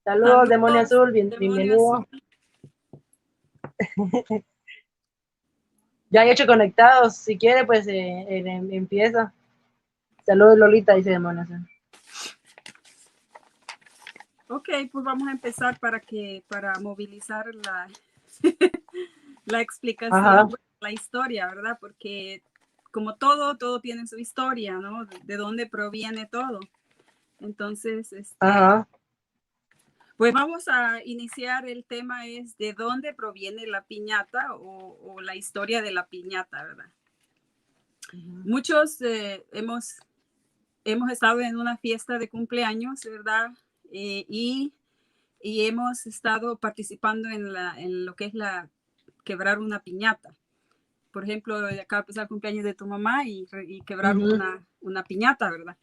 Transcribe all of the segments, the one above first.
Saludos, Demonio Saludos, Azul, Demonio bienvenido. Azul. Ya han hecho conectados, si quiere, pues empieza. Saludos, Lolita, dice Demonio Azul. Ok, pues vamos a empezar para movilizar la explicación, la historia, ¿verdad? Porque como todo tiene su historia, ¿no? De dónde proviene todo. Entonces, pues vamos a iniciar. El tema es de dónde proviene la piñata o la historia de la piñata, ¿verdad? Muchos hemos estado en una fiesta de cumpleaños, ¿verdad? Y hemos estado participando en lo que es quebrar una piñata. Por ejemplo, acaba de pasar el cumpleaños de tu mamá y quebraron una piñata, ¿verdad?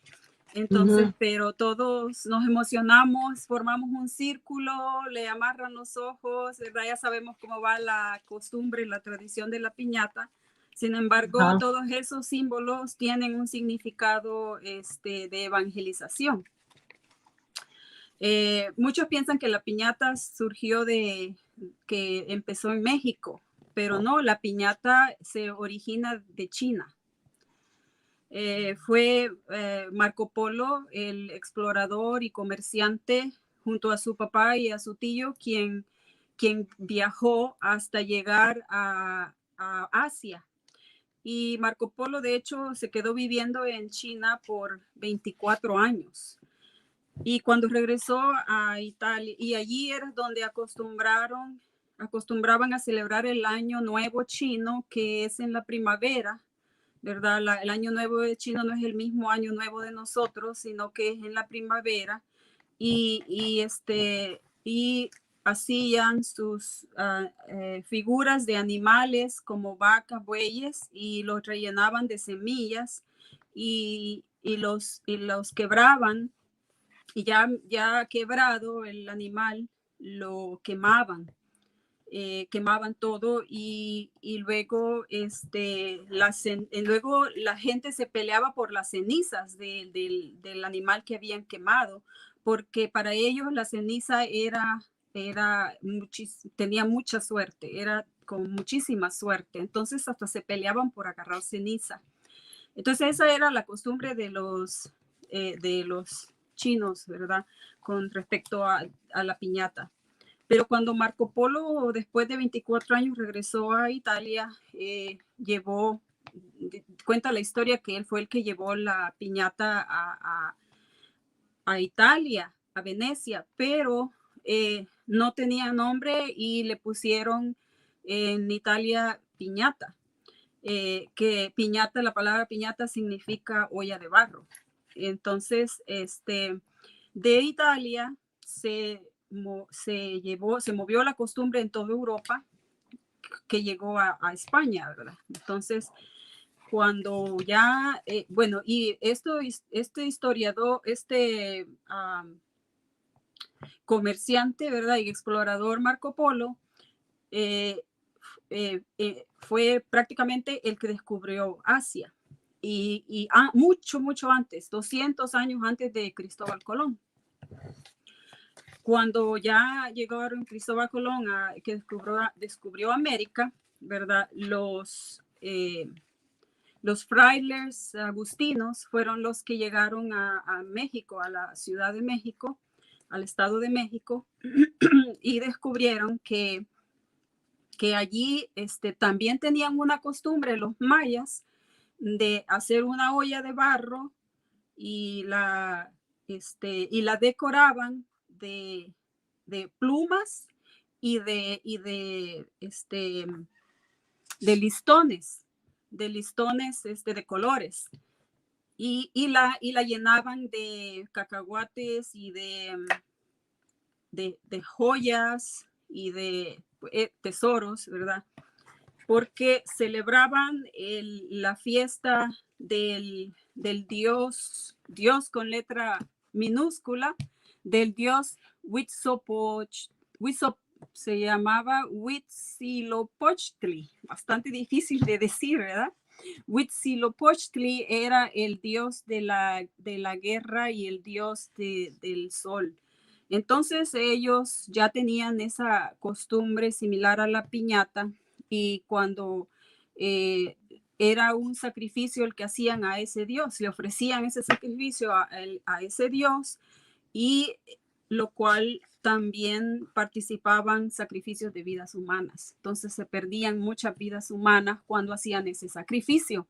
Entonces, pero todos nos emocionamos, formamos un círculo, le amarran los ojos, ¿verdad? Ya sabemos cómo va la costumbre, la tradición de la piñata. Sin embargo, todos esos símbolos tienen un significado de evangelización. Muchos piensan que la piñata surgió que empezó en México, pero no, la piñata se origina de China. Fue Marco Polo, el explorador y comerciante, junto a su papá y a su tío, quien viajó hasta llegar a Asia. Y Marco Polo, de hecho, se quedó viviendo en China por 24 años. Y cuando regresó a Italia, y allí era donde acostumbraban a celebrar el Año Nuevo Chino, que es en la primavera, ¿verdad? El Año Nuevo Chino no es el mismo Año Nuevo de nosotros, sino que es en la primavera. Y hacían sus figuras de animales como vacas, bueyes, y los rellenaban de semillas y los quebraban. Y ya quebrado el animal, lo quemaban. Quemaban todo y luego, luego la gente se peleaba por las cenizas del animal que habían quemado, porque para ellos la ceniza tenía mucha suerte, era con muchísima suerte. Entonces hasta se peleaban por agarrar ceniza. Entonces esa era la costumbre de los chinos, ¿verdad? Con respecto a la piñata. Pero cuando Marco Polo, después de 24 años, regresó a Italia, cuenta la historia que él fue el que llevó la piñata a Italia, a Venecia, pero no tenía nombre y le pusieron en Italia piñata. Que piñata, la palabra piñata significa olla de barro. Entonces, de Italia se movió la costumbre en toda Europa, que llegó a España, ¿verdad? Entonces, cuando ya, bueno, y este historiador, comerciante, ¿verdad? Y explorador Marco Polo, fue prácticamente el que descubrió Asia. Y mucho antes, 200 años antes de Cristóbal Colón. Cuando ya llegaron Cristóbal Colón, que descubrió América, ¿verdad? Los frailes agustinos fueron los que llegaron a México, a la Ciudad de México, al Estado de México, y descubrieron que allí también tenían una costumbre los mayas de hacer una olla de barro y la decoraban de plumas y de listones, de colores. Y la llenaban de cacahuates y de joyas y de tesoros, ¿verdad? Porque celebraban la fiesta del dios con letra minúscula, del dios se llamaba Huitzilopochtli, bastante difícil de decir, ¿verdad? Huitzilopochtli era el dios de la guerra y el dios del sol. Entonces ellos ya tenían esa costumbre similar a la piñata, y cuando era un sacrificio el que hacían a ese Dios, le ofrecían ese sacrificio a ese Dios, y lo cual también participaban sacrificios de vidas humanas. Entonces se perdían muchas vidas humanas cuando hacían ese sacrificio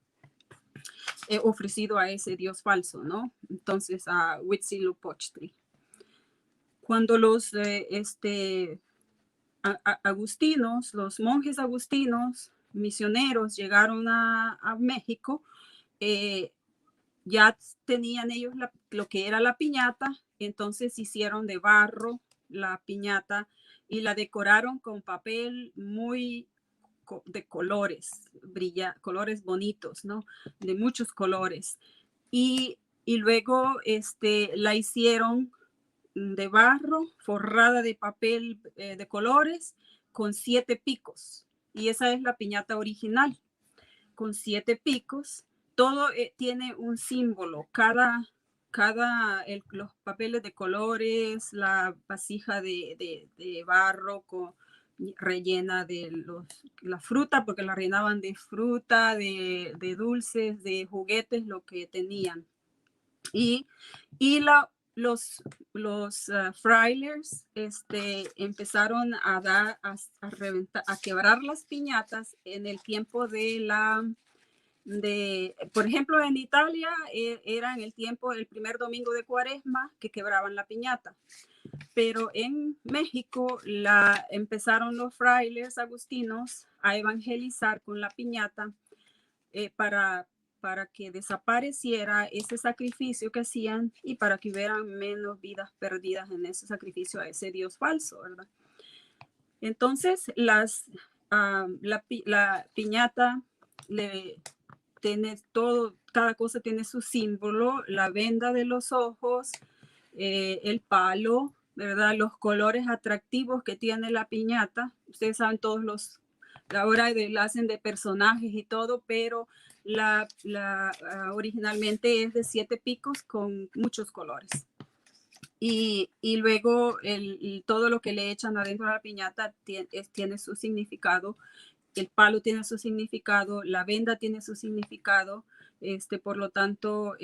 ofrecido a ese Dios falso, ¿no? Entonces a Huitzilopochtli. Cuando los agustinos, los monjes agustinos, misioneros, llegaron a México, ya tenían ellos lo que era la piñata, entonces hicieron de barro la piñata y la decoraron con papel muy de colores, colores bonitos, ¿no? De muchos colores. Y luego la hicieron de barro, forrada de papel de colores, con 7 picos. Y esa es la piñata original, con 7 picos. Todo tiene un símbolo. Los papeles de colores, la vasija de barro rellena de la fruta, porque la rellenaban de fruta, de dulces, de juguetes, lo que tenían. Y los frailes empezaron a quebrar las piñatas en el tiempo por ejemplo, en Italia era en el tiempo del primer domingo de Cuaresma que quebraban la piñata. Pero en México empezaron los frailes agustinos a evangelizar con la piñata para que desapareciera ese sacrificio que hacían y para que hubieran menos vidas perdidas en ese sacrificio a ese Dios falso, ¿verdad? Entonces, la piñata tiene todo, cada cosa tiene su símbolo, la venda de los ojos, el palo, ¿verdad? Los colores atractivos que tiene la piñata. Ustedes saben todos ahora la hacen de personajes y todo, pero originalmente es de 7 picos con muchos colores. Y luego todo lo que le echan adentro de la piñata tiene su significado. El palo tiene su significado, la venda tiene su significado. Por lo tanto,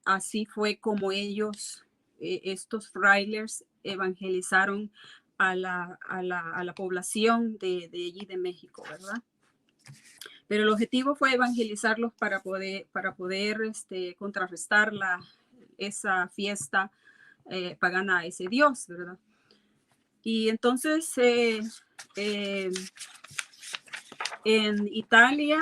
así fue como ellos, estos frailes, evangelizaron a la población de allí de México, ¿verdad? Pero el objetivo fue evangelizarlos para poder contrarrestar esa fiesta pagana a ese Dios, ¿verdad? Y entonces en Italia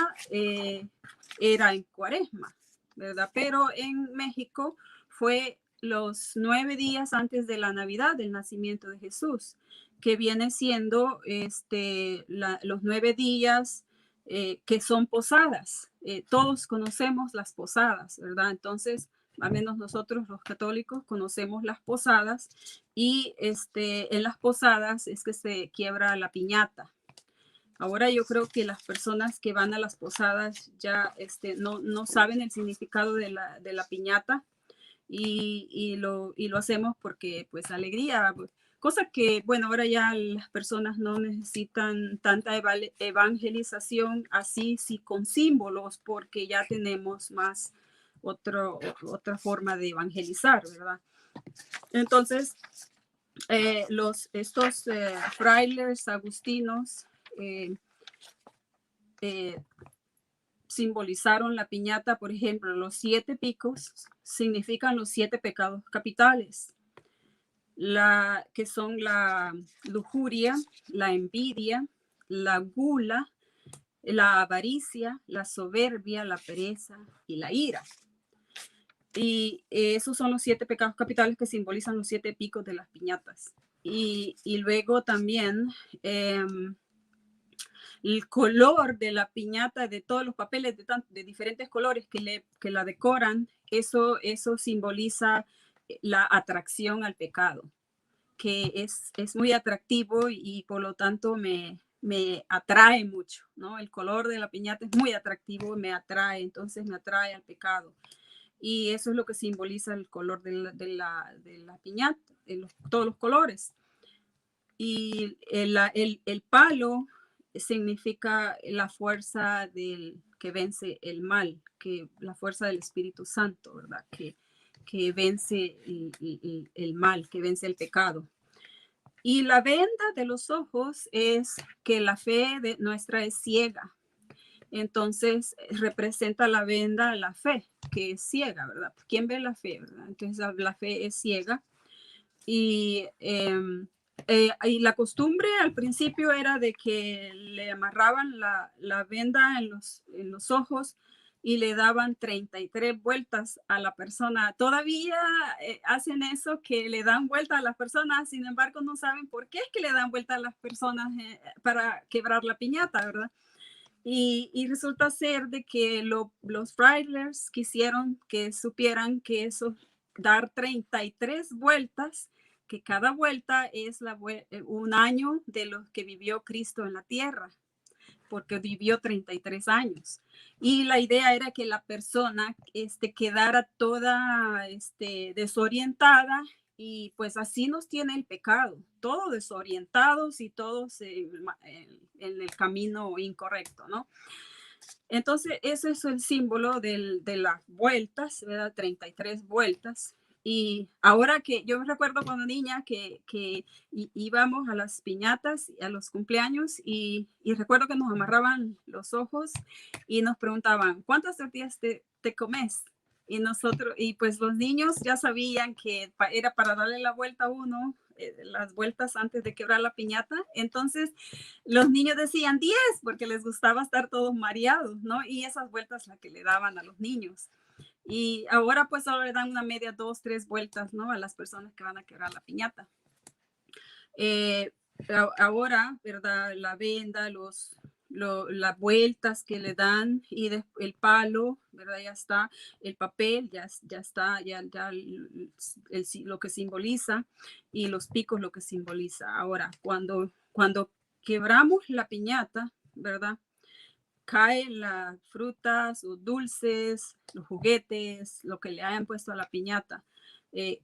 era en Cuaresma, ¿verdad? Pero en México fue los 9 días antes de la Navidad, del nacimiento de Jesús, que viene siendo los 9 días que son posadas. Todos conocemos las posadas, ¿verdad? Entonces, al menos nosotros los católicos conocemos las posadas, y en las posadas es que se quiebra la piñata. Ahora yo creo que las personas que van a las posadas ya no saben el significado de la piñata, y lo hacemos porque pues alegría, cosa que bueno, ahora ya las personas no necesitan tanta evangelización así, sí, con símbolos, porque ya tenemos más otra forma de evangelizar, ¿verdad? Entonces estos frailes agustinos simbolizaron la piñata. Por ejemplo, los 7 picos significan los 7 pecados capitales, que son la lujuria, la envidia, la gula, la avaricia, la soberbia, la pereza y la ira. Y esos son los 7 pecados capitales que simbolizan los 7 picos de las piñatas. Y luego también el color de la piñata, de todos los papeles de diferentes colores que la decoran, eso simboliza la atracción al pecado, que es muy atractivo, y por lo tanto me atrae mucho, ¿no? El color de la piñata es muy atractivo, me atrae, entonces me atrae al pecado. y eso es lo que simboliza el color de la piñata, todos los colores. Y el palo significa la fuerza que vence el mal, que la fuerza del Espíritu Santo, ¿verdad? Que vence el mal, que vence el pecado. Y la venda de los ojos es que la fe nuestra es ciega. Entonces representa la venda, la fe, que es ciega, ¿verdad? ¿Quién ve la fe, verdad? Entonces la fe es ciega. Y la costumbre al principio era de que le amarraban la venda en los ojos y le daban 33 vueltas a la persona. Todavía hacen eso, que le dan vuelta a las personas, sin embargo no saben por qué es que le dan vuelta a las personas para quebrar la piñata, ¿verdad? Y resulta ser de que los frailes quisieron que supieran que eso, dar 33 vueltas, que cada vuelta es un año de los que vivió Cristo en la tierra, porque vivió 33 años. Y la idea era que la persona quedara toda desorientada, y pues así nos tiene el pecado, todos desorientados y todos en el camino incorrecto, ¿no? Entonces, ese es el símbolo de las vueltas, ¿verdad? 33 vueltas. Y ahora que yo me recuerdo cuando niña que íbamos a las piñatas, a los cumpleaños, y recuerdo que nos amarraban los ojos y nos preguntaban, ¿cuántas tortillas te comes? Y nosotros, y pues los niños ya sabían que era para darle la vuelta a uno, las vueltas antes de quebrar la piñata. Entonces los niños decían 10 porque les gustaba estar todos mareados, ¿no? Y esas vueltas las que le daban a los niños. Y ahora pues solo le dan una media, 2, 3 vueltas, ¿no? A las personas que van a quebrar la piñata. Ahora, ¿verdad? La venda, las vueltas que le dan, y el palo, ¿verdad? Ya está, el papel ya está, ya lo que simboliza, y los picos lo que simboliza. Ahora, cuando quebramos la piñata, ¿verdad? Caen las frutas, los dulces, los juguetes, lo que le hayan puesto a la piñata.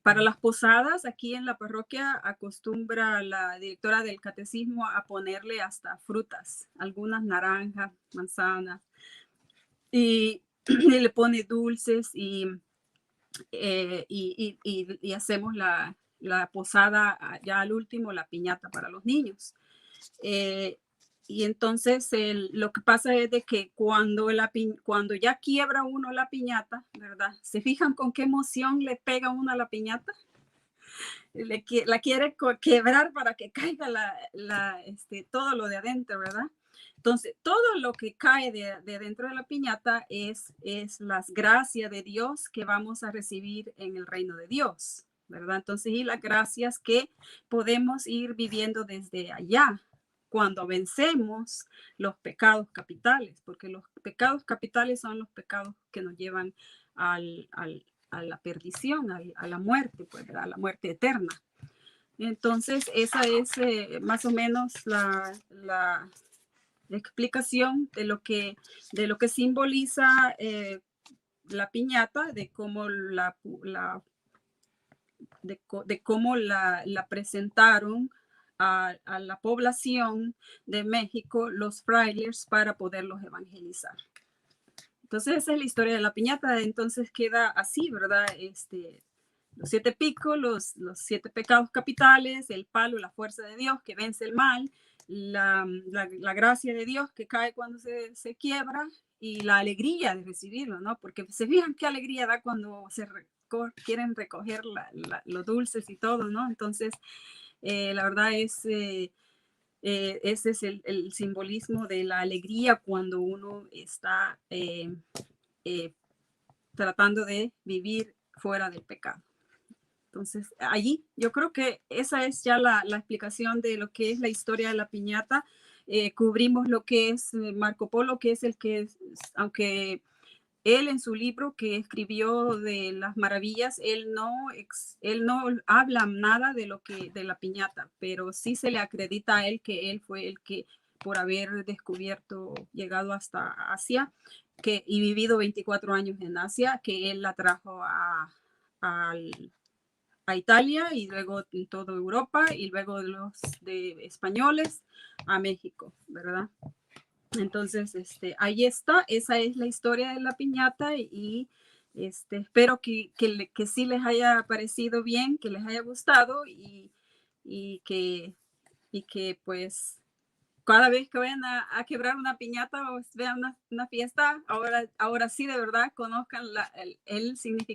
Para las posadas, aquí en la parroquia acostumbra la directora del catecismo a ponerle hasta frutas, algunas naranjas, manzanas, y le pone dulces, y hacemos la posada ya al último, la piñata para los niños. Y entonces lo que pasa es de que cuando ya quiebra uno la piñata, ¿verdad? ¿Se fijan con qué emoción le pega uno a la piñata? La quiere quebrar para que caiga todo lo de adentro, ¿verdad? Entonces, todo lo que cae de dentro de la piñata es las gracias de Dios que vamos a recibir en el reino de Dios, ¿verdad? Entonces, y las gracias que podemos ir viviendo desde allá, cuando vencemos los pecados capitales, porque los pecados capitales son los pecados que nos llevan a la perdición, a la muerte, pues, a la muerte eterna. Entonces, esa es más o menos la explicación de lo que simboliza la piñata, de cómo la presentaron a la población de México los frailes para poderlos evangelizar. Entonces esa es la historia de la piñata. Entonces queda así, ¿verdad? Los 7 picos, los 7 pecados capitales, el palo, la fuerza de Dios que vence el mal, la gracia de Dios que cae cuando se quiebra, y la alegría de recibirlo, ¿no? Porque se fijan qué alegría da cuando quieren recoger los dulces y todo, ¿no? Entonces, la verdad es, ese es el simbolismo de la alegría cuando uno está tratando de vivir fuera del pecado. Entonces, allí yo creo que esa es ya la explicación de lo que es la historia de la piñata. Cubrimos lo que es Marco Polo, que es el que, aunque él en su libro que escribió de las maravillas, él no habla nada de la piñata, pero sí se le acredita a él que él fue el que, por haber descubierto, llegado hasta Asia, y vivido 24 años en Asia, que él la trajo a Italia y luego en toda Europa y luego de españoles a México, ¿verdad? Entonces, ahí está, esa es la historia de la piñata y espero que sí les haya parecido bien, que les haya gustado y que pues cada vez que vayan a quebrar una piñata o vean una fiesta, ahora sí de verdad conozcan el significado